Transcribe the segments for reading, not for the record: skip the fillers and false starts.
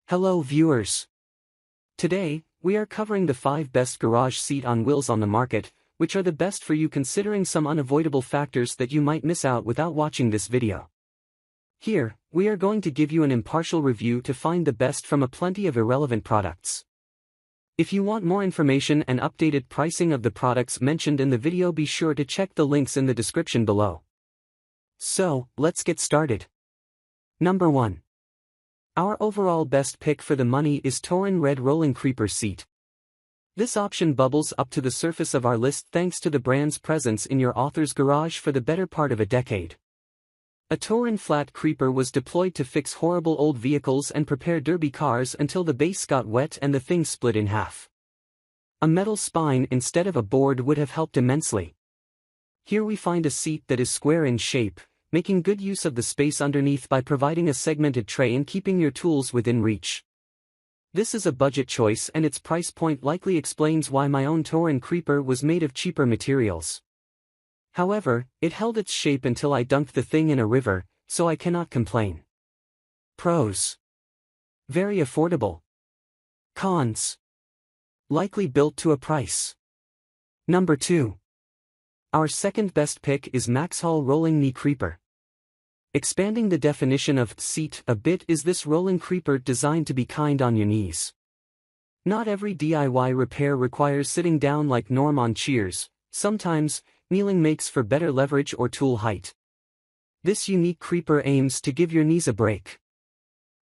Hello viewers. Today, we are covering the 5 best garage seat on wheels on the market, which are the best for you considering some unavoidable factors that you might miss out without watching this video. Here, we are going to give you an impartial review to find the best from a plenty of irrelevant products. If you want more information and updated pricing of the products mentioned in the video, be sure to check the links in the description below. So, let's get started. Number 1. Our overall best pick for the money is Torin Red Rolling Creeper Seat. This option bubbles up to the surface of our list thanks to the brand's presence in your author's garage for the better part of a decade. A Torin flat creeper was deployed to fix horrible old vehicles and prepare derby cars until the base got wet and the thing split in half. A metal spine instead of a board would have helped immensely. Here we find a seat that is square in shape, making good use of the space underneath by providing a segmented tray and keeping your tools within reach. This is a budget choice and its price point likely explains why my own Torin Creeper was made of cheaper materials. However, it held its shape until I dunked the thing in a river, so I cannot complain. Pros: very affordable. Cons: likely built to a price. Number 2. Our second best pick is Maxhall Rolling Knee Creeper. Expanding the definition of seat a bit is this rolling creeper designed to be kind on your knees. Not every DIY repair requires sitting down like Norm on Cheers, sometimes, kneeling makes for better leverage or tool height. This unique creeper aims to give your knees a break.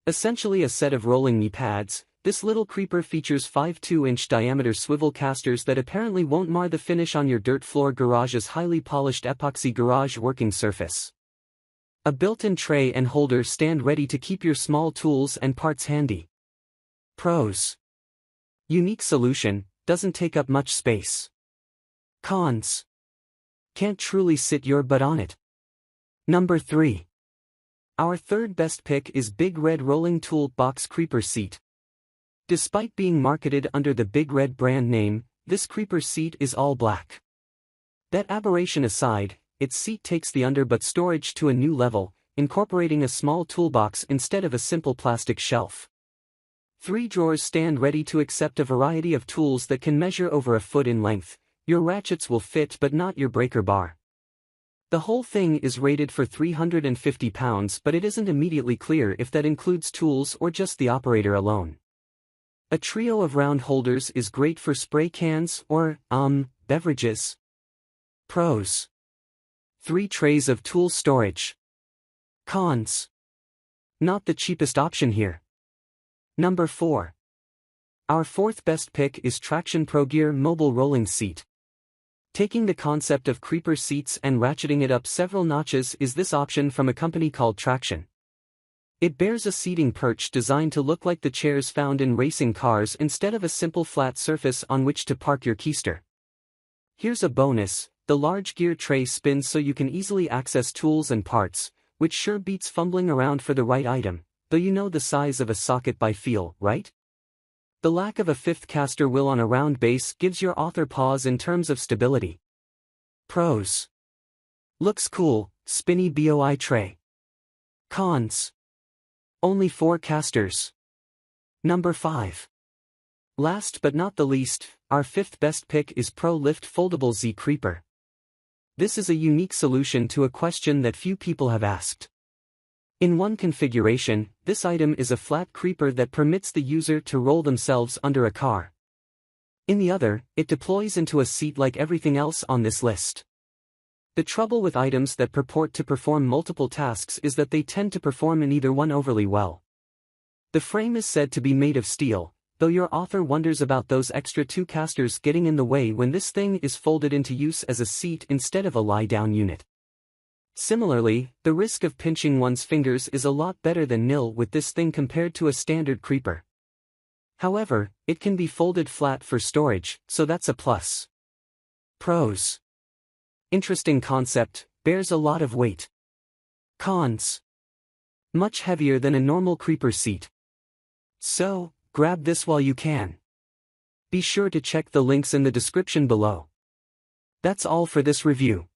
Essentially a set of rolling knee pads, this little creeper features 5 2-inch diameter swivel casters that apparently won't mar the finish on your dirt floor garage's highly polished epoxy garage working surface. A built-in tray and holder stand ready to keep your small tools and parts handy. Pros: unique solution, doesn't take up much space. Cons: can't truly sit your butt on it. Number 3. Our third best pick is Big Red Rolling Tool Box Creeper Seat. Despite being marketed under the Big Red brand name, this creeper seat is all black. That aberration aside, its seat takes the underbutt storage to a new level, incorporating a small toolbox instead of a simple plastic shelf. 3 drawers stand ready to accept a variety of tools that can measure over a foot in length. Your ratchets will fit but not your breaker bar. The whole thing is rated for 350 pounds, but it isn't immediately clear if that includes tools or just the operator alone. A trio of round holders is great for spray cans or, beverages. Pros: 3 trays of tool storage. Cons: not the cheapest option here. Number 4. Our fourth best pick is Traxion ProGear Mobile Rolling Seat. Taking the concept of creeper seats and ratcheting it up several notches is this option from a company called Traxion. It bears a seating perch designed to look like the chairs found in racing cars instead of a simple flat surface on which to park your keister. Here's a bonus: the large gear tray spins so you can easily access tools and parts, which sure beats fumbling around for the right item, though you know the size of a socket by feel, right? The lack of a 5th caster wheel on a round base gives your author pause in terms of stability. Pros: looks cool, spinny BOI tray. Cons: only 4 casters. Number 5. Last but not the least, our 5th best pick is Pro Lift Foldable Z Creeper. This is a unique solution to a question that few people have asked. In one configuration, this item is a flat creeper that permits the user to roll themselves under a car. In the other, it deploys into a seat like everything else on this list. The trouble with items that purport to perform multiple tasks is that they tend to perform in either one overly well. The frame is said to be made of steel, though your author wonders about those extra 2 casters getting in the way when this thing is folded into use as a seat instead of a lie-down unit. Similarly, the risk of pinching one's fingers is a lot better than nil with this thing compared to a standard creeper. However, it can be folded flat for storage, so that's a plus. Pros: interesting concept, bears a lot of weight. Cons: much heavier than a normal creeper seat. So, grab this while you can. Be sure to check the links in the description below. That's all for this review.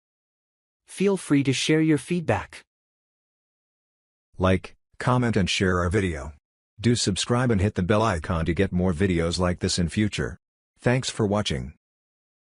Feel free to share your feedback. Like, comment and share our video. Do subscribe and hit the bell icon to get more videos like this in future. Thanks for watching.